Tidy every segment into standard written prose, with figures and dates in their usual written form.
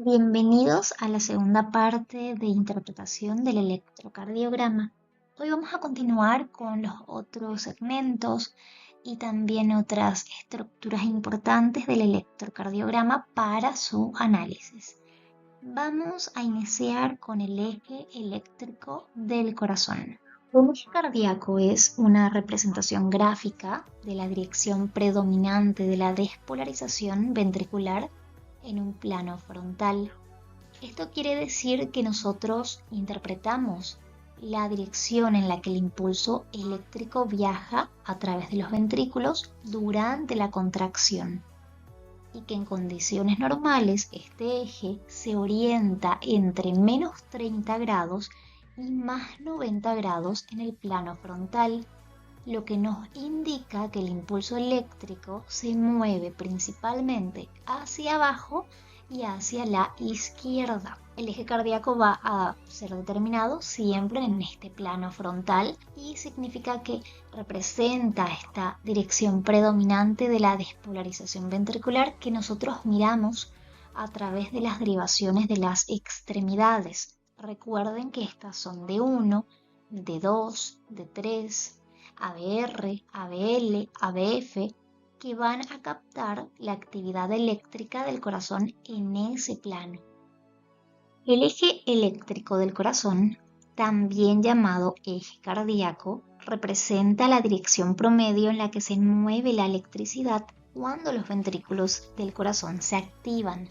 Bienvenidos a la segunda parte de interpretación del electrocardiograma. Hoy vamos a continuar con los otros segmentos y también otras estructuras importantes del electrocardiograma para su análisis. Vamos a iniciar con el eje eléctrico del corazón. Un eje cardíaco es una representación gráfica de la dirección predominante de la despolarización ventricular en un plano frontal. Esto quiere decir que nosotros interpretamos la dirección en la que el impulso eléctrico viaja a través de los ventrículos durante la contracción y que en condiciones normales este eje se orienta entre menos 30 grados y más 90 grados en el plano frontal, lo que nos indica que el impulso eléctrico se mueve principalmente hacia abajo y hacia la izquierda. El eje cardíaco va a ser determinado siempre en este plano frontal y significa que representa esta dirección predominante de la despolarización ventricular que nosotros miramos a través de las derivaciones de las extremidades. Recuerden que estas son de 1, de 2, de 3, ABR, ABL, ABF, que van a captar la actividad eléctrica del corazón en ese plano. El eje eléctrico del corazón, también llamado eje cardíaco, representa la dirección promedio en la que se mueve la electricidad cuando los ventrículos del corazón se activan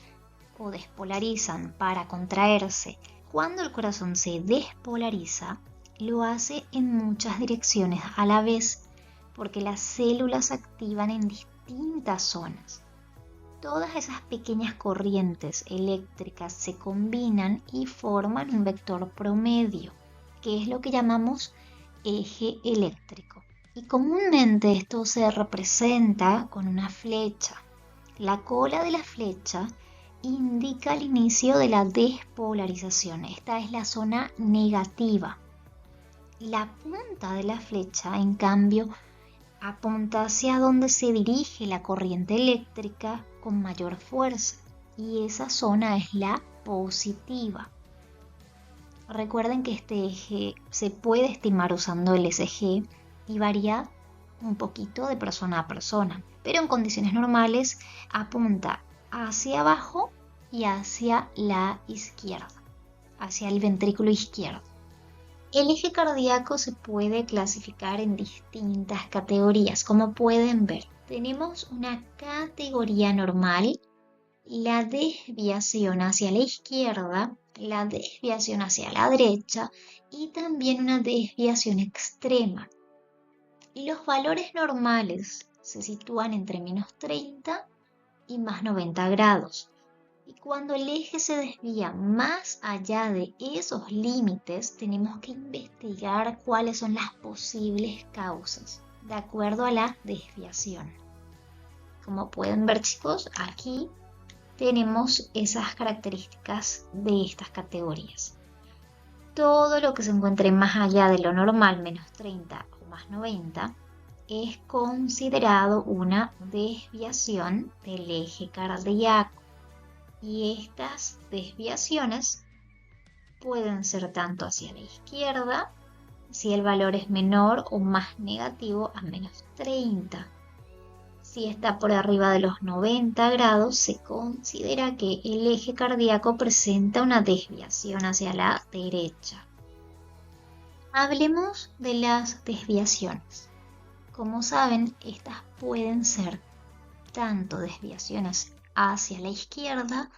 o despolarizan para contraerse. Cuando el corazón se despolariza, lo hace en muchas direcciones a la vez, porque las células se activan en distintas zonas. Todas esas pequeñas corrientes eléctricas se combinan y forman un vector promedio, que es lo que llamamos eje eléctrico. Y comúnmente esto se representa con una flecha. La cola de la flecha indica el inicio de la despolarización. Esta es la zona negativa. La punta de la flecha, en cambio, apunta hacia donde se dirige la corriente eléctrica con mayor fuerza, y esa zona es la positiva. Recuerden que este eje se puede estimar usando el SG y varía un poquito de persona a persona, pero en condiciones normales apunta hacia abajo y hacia la izquierda, hacia el ventrículo izquierdo. El eje cardíaco se puede clasificar en distintas categorías. Como pueden ver, tenemos una categoría normal, la desviación hacia la izquierda, la desviación hacia la derecha y también una desviación extrema. Los valores normales se sitúan entre menos 30 y más 90 grados. Y cuando el eje se desvía más allá de esos límites, tenemos que investigar cuáles son las posibles causas, de acuerdo a la desviación. Como pueden ver, chicos, aquí tenemos esas características de estas categorías. Todo lo que se encuentre más allá de lo normal, menos 30 o más 90, es considerado una desviación del eje cardíaco. Y estas desviaciones pueden ser tanto hacia la izquierda, si el valor es menor o más negativo a menos 30. Si está por arriba de los 90 grados, se considera que el eje cardíaco presenta una desviación hacia la derecha. Hablemos de las desviaciones. Como saben, estas pueden ser tanto desviaciones hacia la izquierda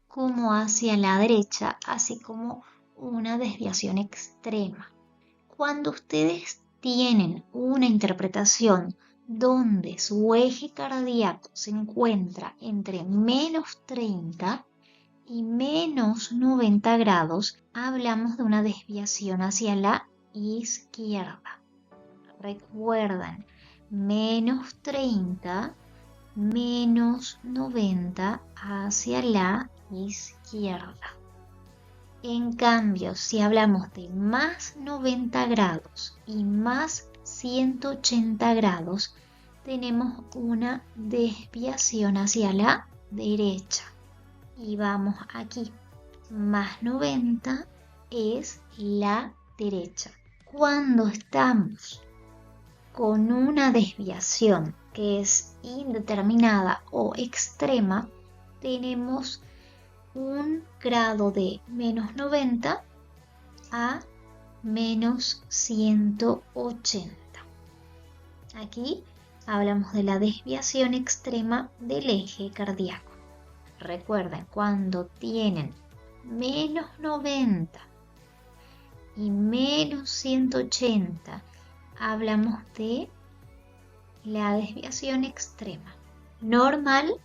como hacia la derecha, así como una desviación extrema. Cuando ustedes tienen una interpretación donde su eje cardíaco se encuentra entre menos 30 y menos 90 grados, hablamos de una desviación hacia la izquierda. Recuerdan, menos 30 menos 90 hacia la izquierda. En cambio, si hablamos de más 90 grados y más 180 grados, tenemos una desviación hacia la derecha. y vamos aquí. Más 90 es la derecha. Cuando estamos con una desviación que es indeterminada o extrema, tenemos un grado de menos 90 a menos 180. Aquí hablamos de la desviación extrema del eje cardíaco. Recuerden, cuando tienen menos 90 y menos 180, hablamos de la desviación extrema. Normal,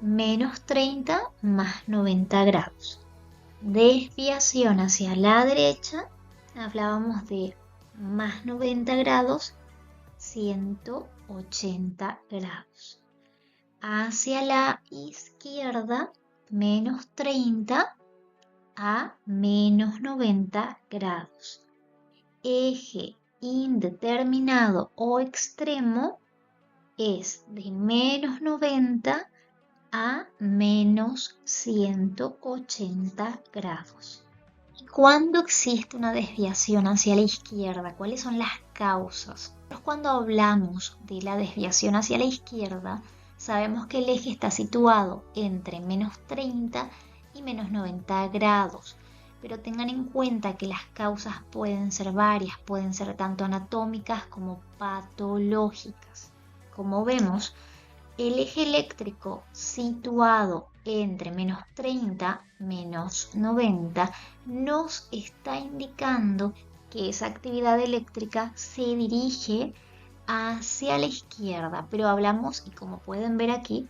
menos 30 más 90 grados. Desviación hacia la derecha, hablábamos de más 90 grados, 180 grados. Hacia la izquierda, menos 30 a menos 90 grados. Eje indeterminado o extremo es de menos 90 a menos 180 grados. ¿Y cuándo existe una desviación hacia la izquierda? ¿Cuáles son las causas? Cuando hablamos de la desviación hacia la izquierda, sabemos que el eje está situado entre menos 30 y menos 90 grados. Pero tengan en cuenta que las causas pueden ser varias, pueden ser tanto anatómicas como patológicas. Como vemos, el eje eléctrico situado entre menos 30 y menos 90 nos está indicando que esa actividad eléctrica se dirige hacia la izquierda, pero hablamos, y como pueden ver aquí,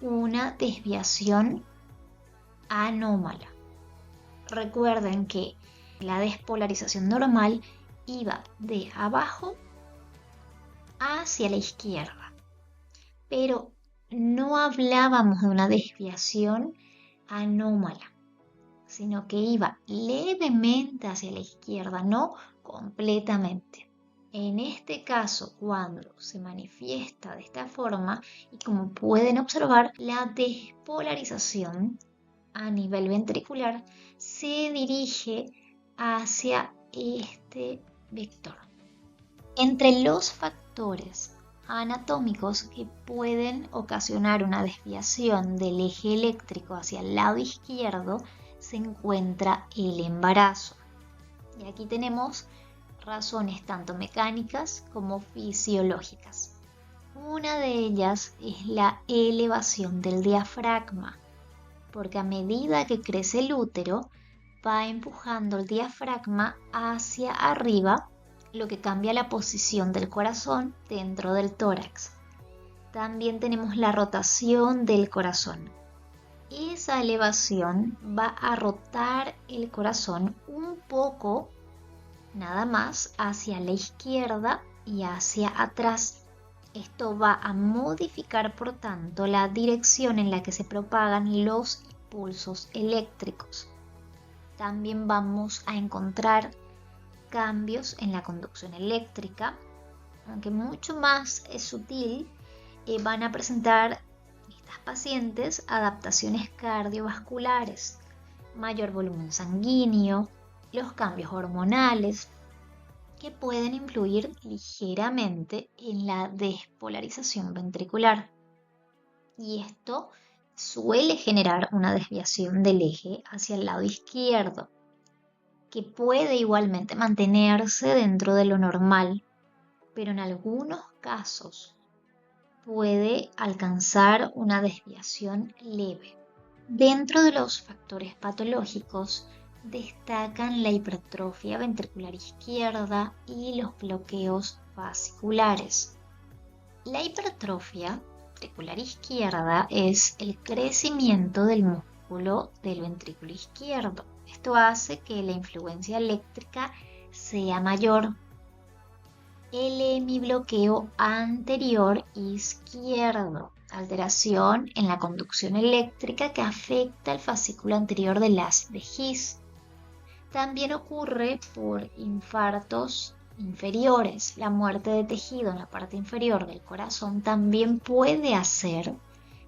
una desviación anómala. Recuerden que la despolarización normal iba de abajo hacia la izquierda, pero no hablábamos de una desviación anómala, sino que iba levemente hacia la izquierda, no completamente. En este caso, cuando se manifiesta de esta forma, y como pueden observar, la despolarización a nivel ventricular se dirige hacia este vector. Entre los factores anatómicos que pueden ocasionar una desviación del eje eléctrico hacia el lado izquierdo se encuentra el embarazo. Y aquí tenemos razones tanto mecánicas como fisiológicas. Una de ellas es la elevación del diafragma, porque a medida que crece el útero, va empujando el diafragma hacia arriba, lo que cambia la posición del corazón dentro del tórax. También tenemos la rotación del corazón. Esa elevación va a rotar el corazón un poco, nada más, hacia la izquierda y hacia atrás. Esto va a modificar, por tanto, la dirección en la que se propagan los impulsos eléctricos. También vamos a encontrar cambios en la conducción eléctrica, aunque mucho más sutil. Van a presentar estas pacientes adaptaciones cardiovasculares, mayor volumen sanguíneo, los cambios hormonales, que pueden influir ligeramente en la despolarización ventricular. Y esto suele generar una desviación del eje hacia el lado izquierdo, que puede igualmente mantenerse dentro de lo normal, pero en algunos casos puede alcanzar una desviación leve. Dentro de los factores patológicos destacan la hipertrofia ventricular izquierda y los bloqueos fasciculares. La hipertrofia ventricular izquierda es el crecimiento del músculo del ventrículo izquierdo. Esto hace que la influencia eléctrica sea mayor. El hemibloqueo anterior izquierdo, alteración en la conducción eléctrica que afecta el fascículo anterior del haz de His. También ocurre por infartos inferiores. La muerte de tejido en la parte inferior del corazón también puede hacer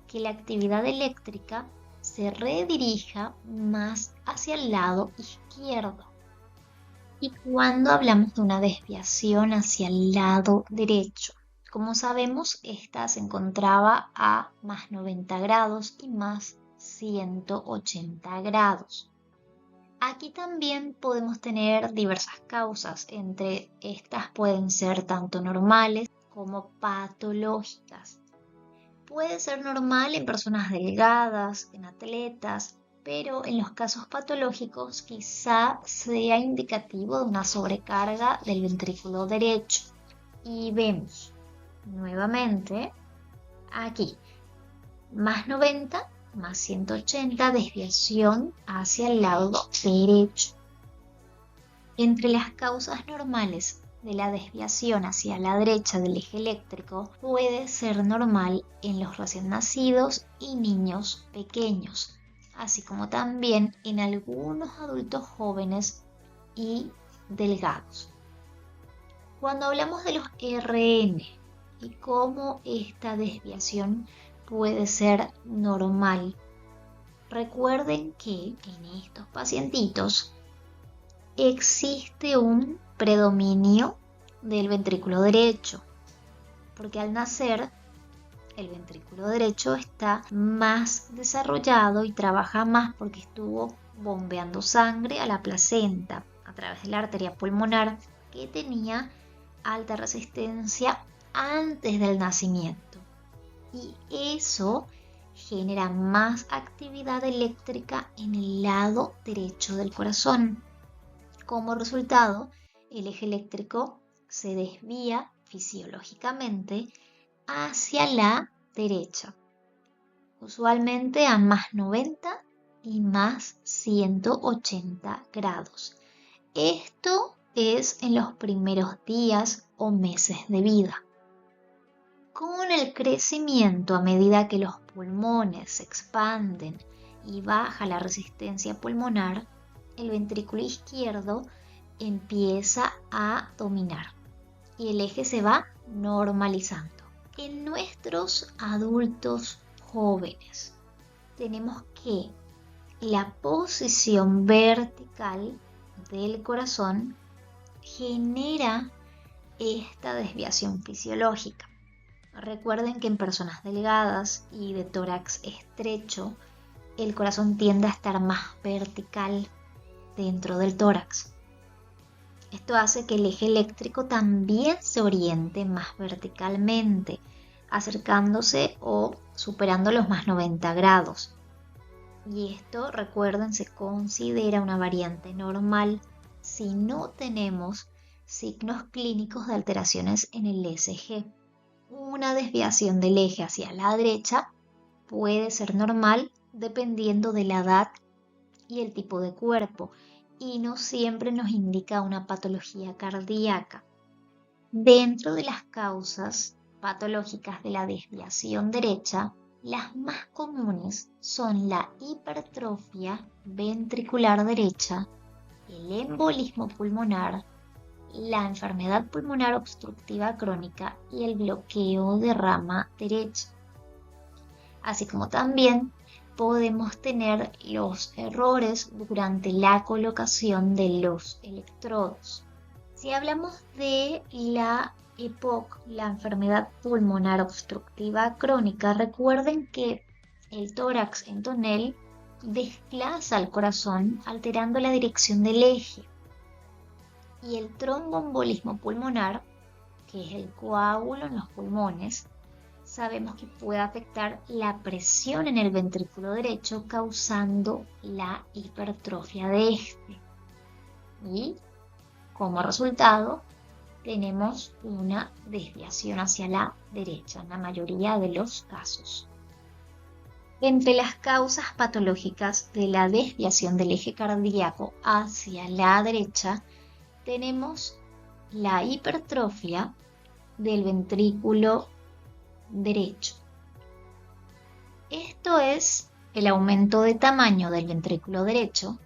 que la actividad eléctrica se redirija más hacia el lado izquierdo. Y cuando hablamos de una desviación hacia el lado derecho, como sabemos, esta se encontraba a más 90 grados y más 180 grados. Aquí también podemos tener diversas causas. Entre estas pueden ser tanto normales como patológicas. Puede ser normal en personas delgadas, en atletas, pero en los casos patológicos quizá sea indicativo de una sobrecarga del ventrículo derecho. Y vemos nuevamente aquí, más 90, más 180, desviación hacia el lado derecho. Entre las causas normales de la desviación hacia la derecha del eje eléctrico puede ser normal en los recién nacidos y niños pequeños, así como también en algunos adultos jóvenes y delgados. Cuando hablamos de los RN y cómo esta desviación puede ser normal, recuerden que en estos pacientitos existe un predominio del ventrículo derecho, porque al nacer el ventrículo derecho está más desarrollado y trabaja más porque estuvo bombeando sangre a la placenta a través de la arteria pulmonar que tenía alta resistencia antes del nacimiento. Y eso genera más actividad eléctrica en el lado derecho del corazón. Como resultado, el eje eléctrico se desvía fisiológicamente hacia la derecha, usualmente a más 90 y más 180 grados. Esto es en los primeros días o meses de vida. Con el crecimiento, a medida que los pulmones se expanden y baja la resistencia pulmonar, el ventrículo izquierdo empieza a dominar y el eje se va normalizando. En nuestros adultos jóvenes tenemos que la posición vertical del corazón genera esta desviación fisiológica. Recuerden que en personas delgadas y de tórax estrecho, el corazón tiende a estar más vertical dentro del tórax. Esto hace que el eje eléctrico también se oriente más verticalmente, acercándose o superando los más 90 grados. Y esto, recuerden, se considera una variante normal si no tenemos signos clínicos de alteraciones en el ECG. Una desviación del eje hacia la derecha puede ser normal dependiendo de la edad y el tipo de cuerpo, y no siempre nos indica una patología cardíaca. Dentro de las causas patológicas de la desviación derecha, las más comunes son la hipertrofia ventricular derecha, el embolismo pulmonar, la enfermedad pulmonar obstructiva crónica y el bloqueo de rama derecha. Así como también podemos tener los errores durante la colocación de los electrodos. Si hablamos de la EPOC, la enfermedad pulmonar obstructiva crónica, recuerden que el tórax en tonel desplaza al corazón alterando la dirección del eje. Y el tromboembolismo pulmonar, que es el coágulo en los pulmones, sabemos que puede afectar la presión en el ventrículo derecho causando la hipertrofia de este. Y como resultado tenemos una desviación hacia la derecha en la mayoría de los casos. Entre las causas patológicas de la desviación del eje cardíaco hacia la derecha tenemos la hipertrofia del ventrículo derecho. Esto es el aumento de tamaño del ventrículo derecho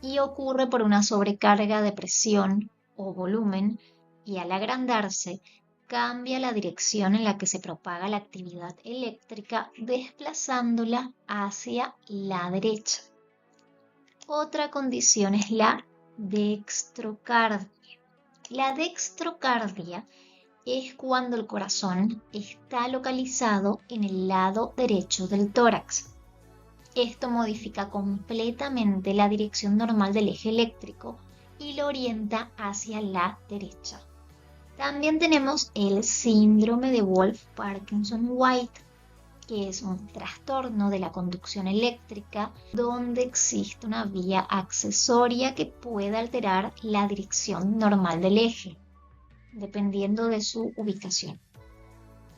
y ocurre por una sobrecarga de presión o volumen y al agrandarse cambia la dirección en la que se propaga la actividad eléctrica, desplazándola hacia la derecha. Otra condición es la dextrocardia. La dextrocardia es cuando el corazón está localizado en el lado derecho del tórax. Esto modifica completamente la dirección normal del eje eléctrico y lo orienta hacia la derecha. También tenemos el síndrome de Wolff-Parkinson-White, que es un trastorno de la conducción eléctrica donde existe una vía accesoria que puede alterar la dirección normal del eje, dependiendo de su ubicación.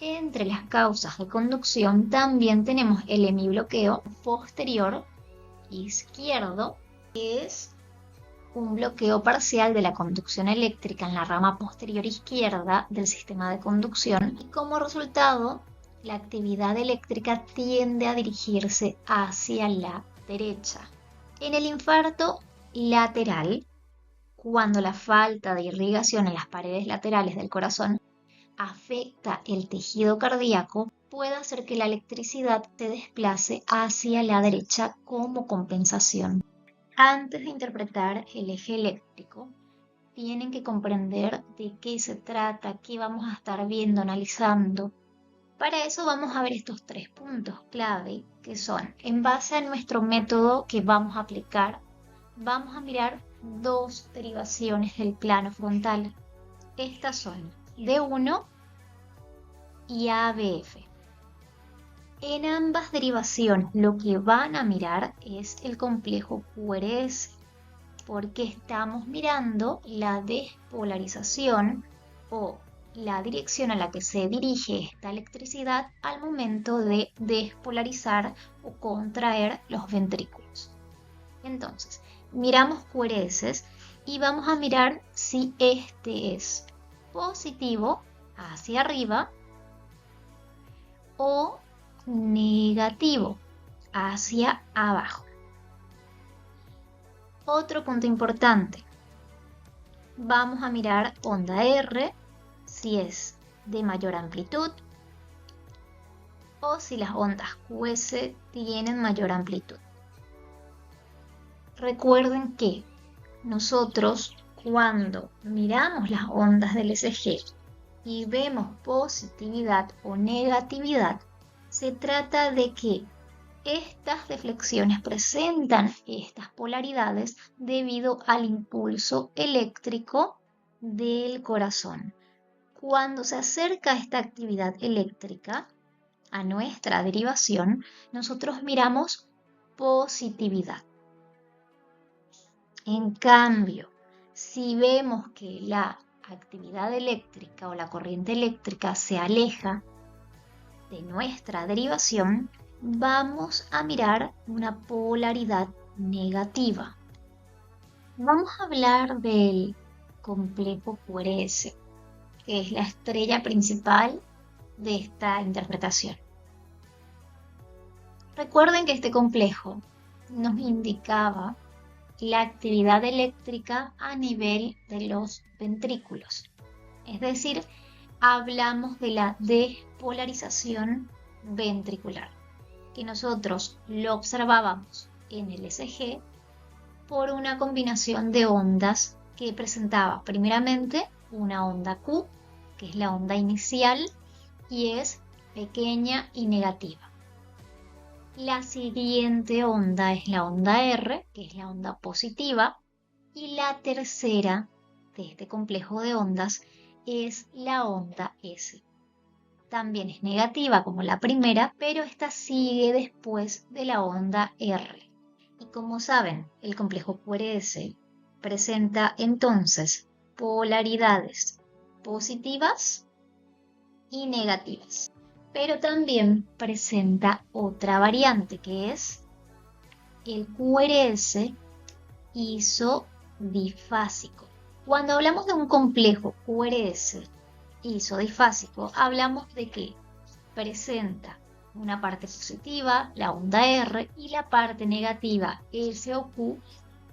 Entre las causas de conducción también tenemos el hemibloqueo posterior izquierdo, que es un bloqueo parcial de la conducción eléctrica en la rama posterior izquierda del sistema de conducción y como resultado la actividad eléctrica tiende a dirigirse hacia la derecha. En el infarto lateral, cuando la falta de irrigación en las paredes laterales del corazón afecta el tejido cardíaco, puede hacer que la electricidad se desplace hacia la derecha como compensación. Antes de interpretar el eje eléctrico, tienen que comprender de qué se trata, qué vamos a estar viendo, analizando. Para eso vamos a ver estos 3 puntos clave que son, en base a nuestro método que vamos a aplicar, vamos a mirar 2 derivaciones del plano frontal. Estas son D1 y ABF. En ambas derivaciones lo que van a mirar es el complejo QRS, porque estamos mirando la despolarización o la dirección a la que se dirige esta electricidad al momento de despolarizar o contraer los ventrículos. Entonces, miramos QRS y vamos a mirar si este es positivo hacia arriba o negativo hacia abajo. Otro punto importante, vamos a mirar onda R, si es de mayor amplitud o si las ondas QS tienen mayor amplitud. Recuerden que nosotros cuando miramos las ondas del ECG y vemos positividad o negatividad, se trata de que estas deflexiones presentan estas polaridades debido al impulso eléctrico del corazón. Cuando se acerca esta actividad eléctrica a nuestra derivación, nosotros miramos positividad. En cambio, si vemos que la actividad eléctrica o la corriente eléctrica se aleja de nuestra derivación, vamos a mirar una polaridad negativa. Vamos a hablar del complejo QRS, que es la estrella principal de esta interpretación. Recuerden que este complejo nos indicaba la actividad eléctrica a nivel de los ventrículos. Es decir, hablamos de la despolarización ventricular, que nosotros lo observábamos en el ECG por una combinación de ondas que presentaba primeramente una onda Q, que es la onda inicial y es pequeña y negativa. La siguiente onda es la onda R, que es la onda positiva, y la tercera de este complejo de ondas es la onda S. También es negativa como la primera, pero esta sigue después de la onda R. Y como saben, el complejo QRS presenta entonces polaridades positivas y negativas. Pero también presenta otra variante que es el QRS isodifásico. Cuando hablamos de un complejo QRS isodifásico, hablamos de que presenta una parte positiva, la onda R, y la parte negativa, S o Q,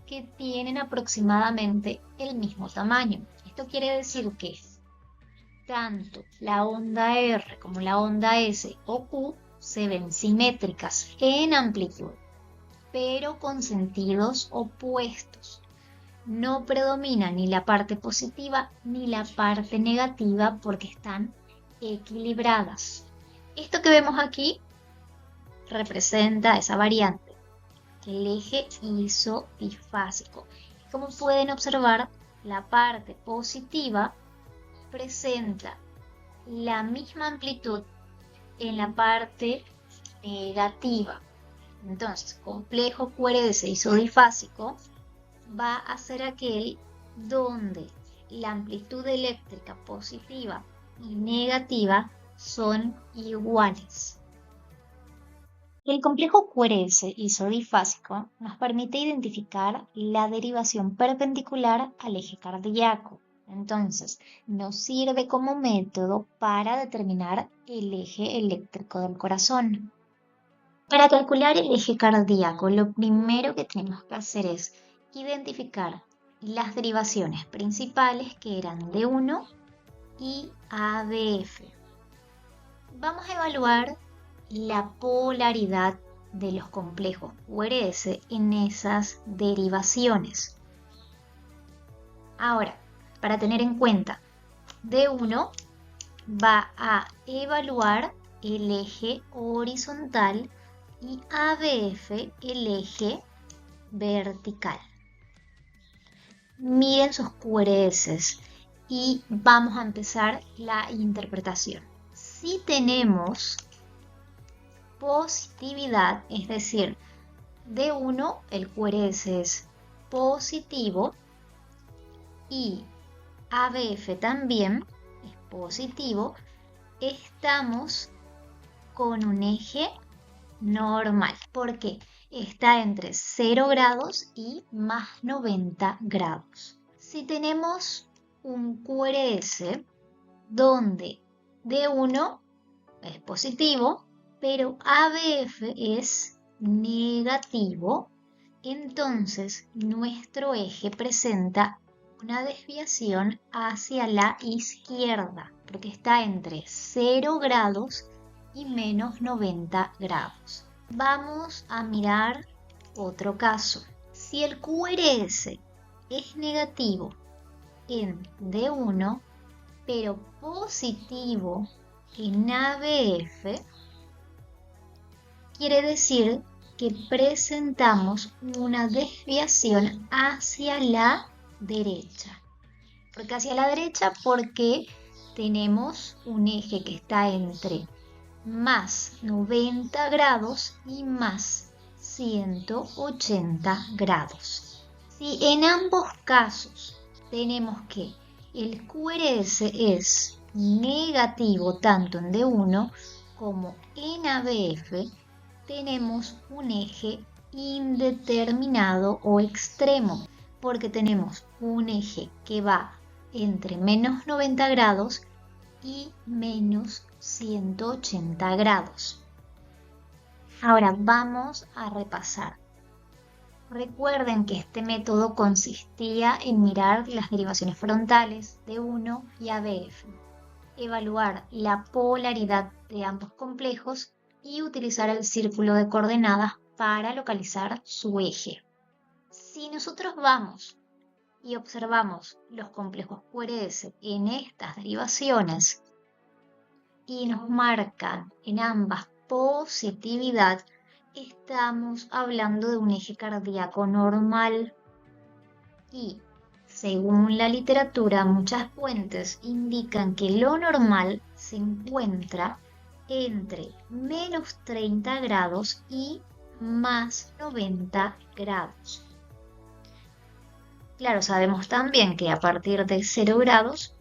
que tienen aproximadamente el mismo tamaño. Esto quiere decir que tanto la onda R como la onda S o Q se ven simétricas en amplitud, pero con sentidos opuestos. No predomina ni la parte positiva ni la parte negativa porque están equilibradas. Esto que vemos aquí representa esa variante, el eje isodifásico. Como pueden observar, la parte positiva presenta la misma amplitud en la parte negativa. Entonces, complejo QRS isodifásico va a ser aquel donde la amplitud eléctrica positiva y negativa son iguales. El complejo QRS isodifásico nos permite identificar la derivación perpendicular al eje cardíaco. Entonces, nos sirve como método para determinar el eje eléctrico del corazón. Para calcular el eje cardíaco, lo primero que tenemos que hacer es identificar las derivaciones principales, que eran D1 y ABF. Vamos a evaluar la polaridad de los complejos QRS en esas derivaciones. Ahora, para tener en cuenta, D1 va a evaluar el eje horizontal y ABF el eje vertical. Miren sus QRS y vamos a empezar la interpretación. Si tenemos positividad, es decir, D1 el QRS es positivo y ABF también es positivo, estamos con un eje normal, porque está entre 0 grados y más 90 grados. Si tenemos un QRS donde D1 es positivo, pero ABF es negativo, entonces nuestro eje presenta una desviación hacia la izquierda, porque está entre 0 grados y menos 90 grados. Vamos a mirar otro caso. Si el QRS es negativo en D1, pero positivo en ABF, quiere decir que presentamos una desviación hacia la derecha. ¿Por qué hacia la derecha? Porque tenemos un eje que está entre más 90 grados y más 180 grados. Si en ambos casos tenemos que el QRS es negativo tanto en D1 como en ABF, tenemos un eje indeterminado o extremo, porque tenemos un eje que va entre menos 90 grados y menos 180 grados. Ahora vamos a repasar. Recuerden que este método consistía en mirar las derivaciones frontales de D1 y ABF, evaluar la polaridad de ambos complejos y utilizar el círculo de coordenadas para localizar su eje. Si nosotros vamos y observamos los complejos QRS en estas derivaciones y nos marcan en ambas positividad, estamos hablando de un eje cardíaco normal. Y según la literatura, muchas fuentes indican que lo normal se encuentra entre menos 30 grados y más 90 grados. Claro, sabemos también que a partir de 0 grados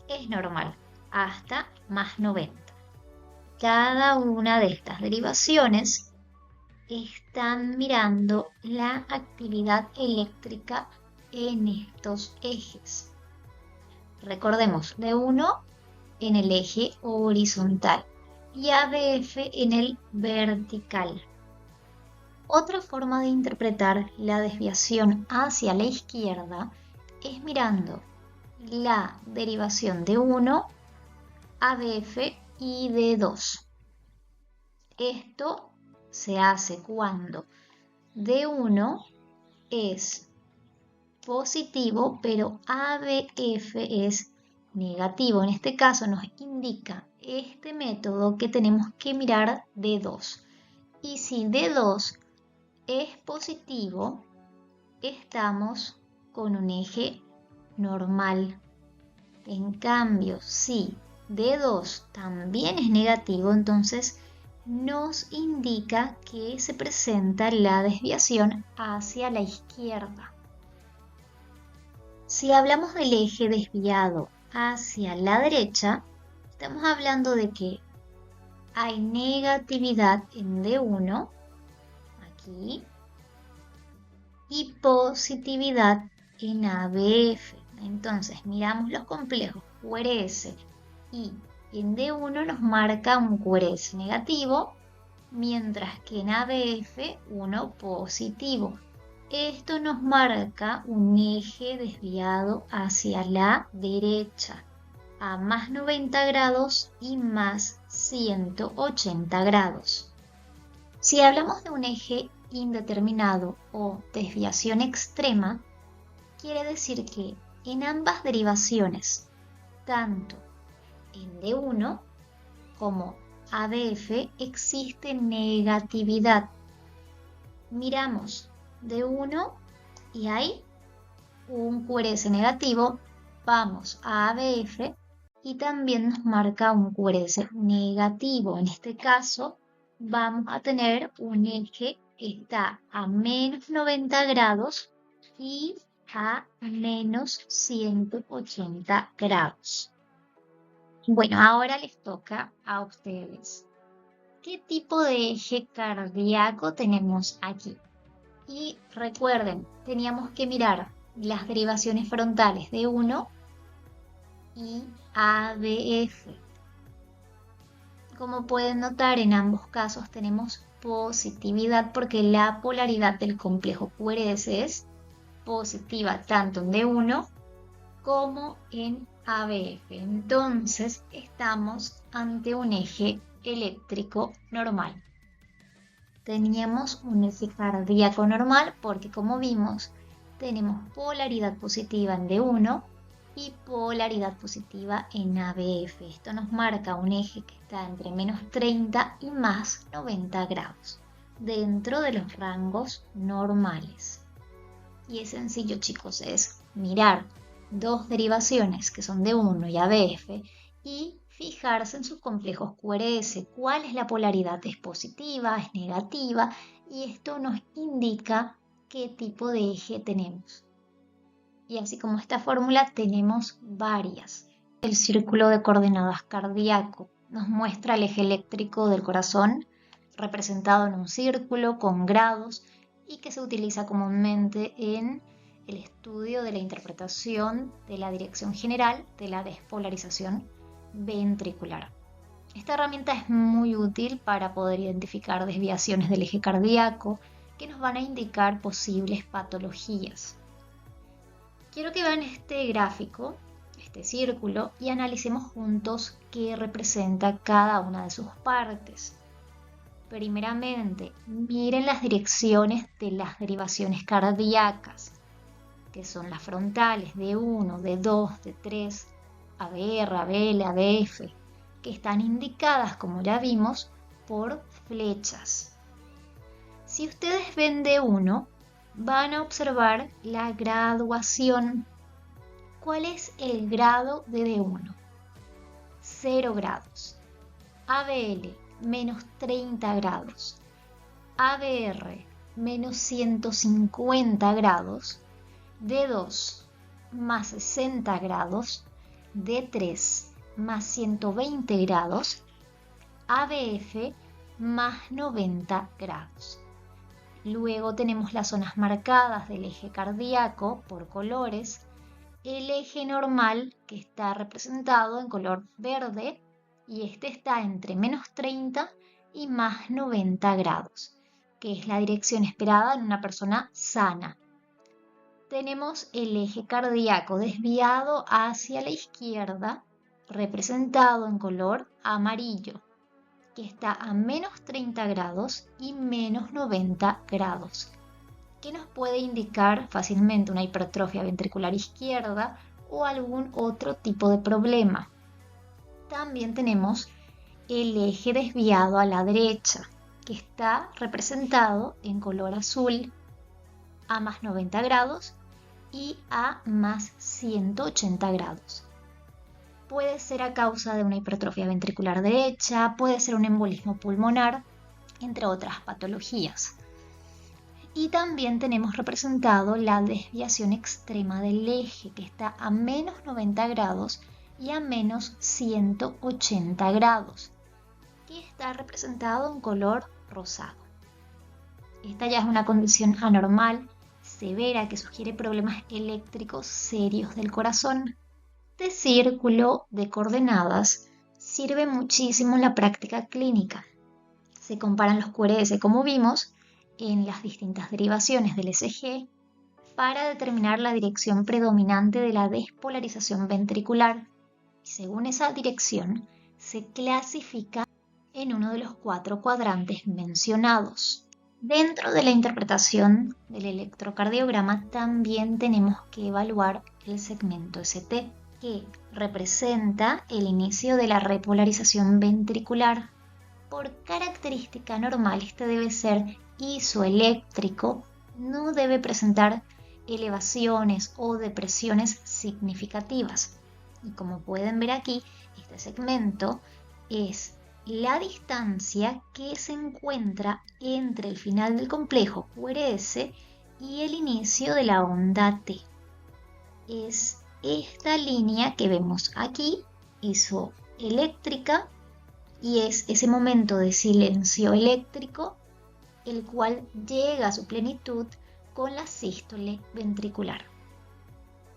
es normal, hasta más 90. Cada una de estas derivaciones están mirando la actividad eléctrica en estos ejes. Recordemos, D1 en el eje horizontal y ABF en el vertical. Otra forma de interpretar la desviación hacia la izquierda es mirando la derivación de 1, ABF y de 2. Esto se hace cuando D1 es positivo, pero ABF es negativo. En este caso nos indica este método que tenemos que mirar D2. Y si D2 es positivo, estamos con un eje normal. En cambio, si D2 también es negativo, entonces nos indica que se presenta la desviación hacia la izquierda. Si hablamos del eje desviado hacia la derecha, estamos hablando de que hay negatividad en D1, aquí, y positividad en ABF. Entonces miramos los complejos QRS y en D1 nos marca un QRS negativo, mientras que en ABF uno positivo. Esto nos marca un eje desviado hacia la derecha, a más 90 grados y más 180 grados. Si hablamos de un eje indeterminado o desviación extrema, quiere decir que en ambas derivaciones, tanto en D1 como ABF, existe negatividad. Miramos D1 y hay un QRS negativo, vamos a ABF y también nos marca un QRS negativo. En este caso vamos a tener un eje que está a menos 90 grados y a menos 180 grados. Bueno, ahora les toca a ustedes. ¿Qué tipo de eje cardíaco tenemos aquí? Y recuerden, teníamos que mirar las derivaciones frontales de 1 y ABF. Como pueden notar, en ambos casos tenemos positividad porque la polaridad del complejo QRS es positiva tanto en D1 como en ABF. Entonces estamos ante un eje eléctrico normal. Teníamos un eje cardíaco normal porque, como vimos, tenemos polaridad positiva en D1 y polaridad positiva en ABF. Esto nos marca un eje que está entre menos 30 y más 90 grados, dentro de los rangos normales. Y es sencillo, chicos, es mirar dos derivaciones que son D1 y ABF y fijarse en sus complejos QRS, cuál es la polaridad, es positiva, es negativa, y esto nos indica qué tipo de eje tenemos. Y así como esta fórmula tenemos varias. El círculo de coordenadas cardíaco nos muestra el eje eléctrico del corazón representado en un círculo con grados y que se utiliza comúnmente en el estudio de la interpretación de la dirección general de la despolarización ventricular. Esta herramienta es muy útil para poder identificar desviaciones del eje cardíaco que nos van a indicar posibles patologías. Quiero que vean este gráfico, este círculo, y analicemos juntos qué representa cada una de sus partes. Primeramente, miren las direcciones de las derivaciones cardíacas, que son las frontales D1, D2, D3, ABR, ABL, ABF, que están indicadas, como ya vimos, por flechas. Si ustedes ven D1, van a observar la graduación. ¿Cuál es el grado de D1? 0 grados. ABL, menos 30 grados. ABR, menos 150 grados. D2, más 60 grados. D3, más 120 grados. ABF, más 90 grados. Luego tenemos las zonas marcadas del eje cardíaco por colores. El eje normal, que está representado en color verde, y este está entre menos 30 y más 90 grados, que es la dirección esperada en una persona sana. tenemos el eje cardíaco desviado hacia la izquierda, representado en color amarillo, que está a menos 30 grados y menos 90 grados, que nos puede indicar fácilmente una hipertrofia ventricular izquierda o algún otro tipo de problema. También tenemos el eje desviado a la derecha, que está representado en color azul a más 90 grados y a más 180 grados. Puede ser a causa de una hipertrofia ventricular derecha, puede ser un embolismo pulmonar, entre otras patologías. Y también tenemos representado la desviación extrema del eje, que está a menos 90 grados y a menos 180 grados, que está representado en color rosado. Esta ya es una condición anormal, severa, que sugiere problemas eléctricos serios del corazón. Este círculo de coordenadas sirve muchísimo en la práctica clínica. Se comparan los QRS, como vimos, en las distintas derivaciones del ECG para determinar la dirección predominante de la despolarización ventricular. Y según esa dirección, se clasifica en uno de los 4 cuadrantes mencionados. Dentro de la interpretación del electrocardiograma también tenemos que evaluar el segmento ST, que representa el inicio de la repolarización ventricular. Por característica normal, este debe ser isoeléctrico, no debe presentar elevaciones o depresiones significativas. Y como pueden ver aquí, este segmento es la distancia que se encuentra entre el final del complejo QRS y el inicio de la onda T. Es esta línea que vemos aquí, isoeléctrica, y es ese momento de silencio eléctrico, el cual llega a su plenitud con la sístole ventricular.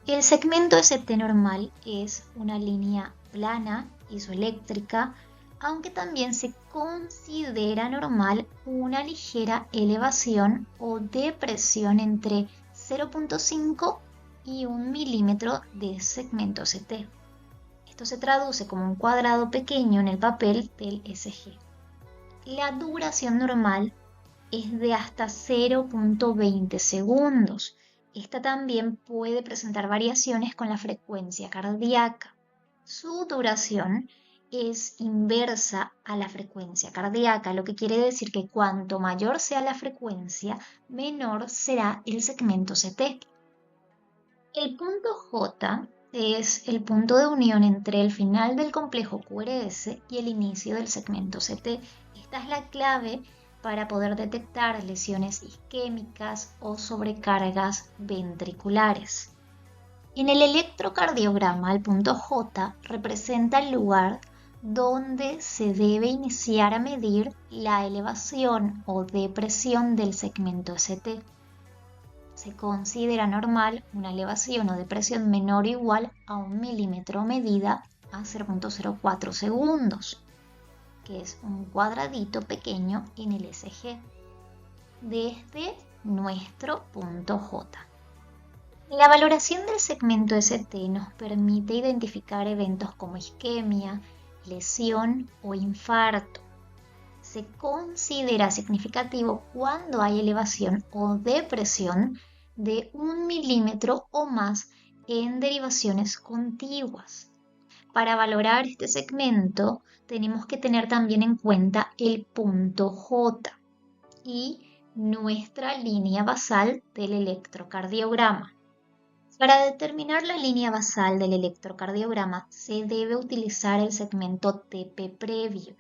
El segmento ST normal es una línea plana, isoeléctrica, aunque también se considera normal una ligera elevación o depresión entre 0.5 y 1 milímetro de segmento ST. Esto se traduce como un cuadrado pequeño en el papel del ECG. La duración normal es de hasta 0.20 segundos. Esta también puede presentar variaciones con la frecuencia cardíaca. Su duración es inversa a la frecuencia cardíaca, lo que quiere decir que cuanto mayor sea la frecuencia, menor será el segmento CT. El punto J es el punto de unión entre el final del complejo QRS y el inicio del segmento CT. Esta es la clave para poder detectar lesiones isquémicas o sobrecargas ventriculares. En el electrocardiograma, el punto J representa el lugar donde se debe iniciar a medir la elevación o depresión del segmento ST. Se considera normal una elevación o depresión menor o igual a 1 milímetro medida a 0.04 segundos, que es un cuadradito pequeño en el ECG, desde nuestro punto J. La valoración del segmento ST nos permite identificar eventos como isquemia, lesión o infarto. Se considera significativo cuando hay elevación o depresión de 1 milímetro o más en derivaciones contiguas. Para valorar este segmento tenemos que tener también en cuenta el punto J y nuestra línea basal del electrocardiograma. Para determinar la línea basal del electrocardiograma se debe utilizar el segmento TP previo.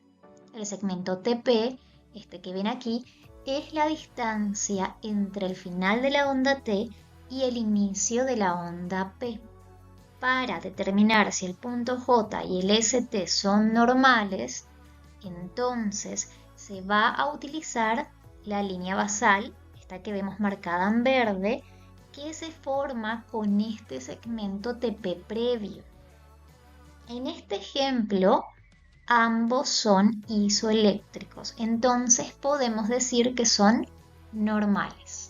El segmento TP, este que ven aquí, es la distancia entre el final de la onda T y el inicio de la onda P. Para determinar si el punto J y el ST son normales, entonces se va a utilizar la línea basal, esta que vemos marcada en verde, que se forma con este segmento TP previo. En este ejemplo, ambos son isoeléctricos, entonces podemos decir que son normales.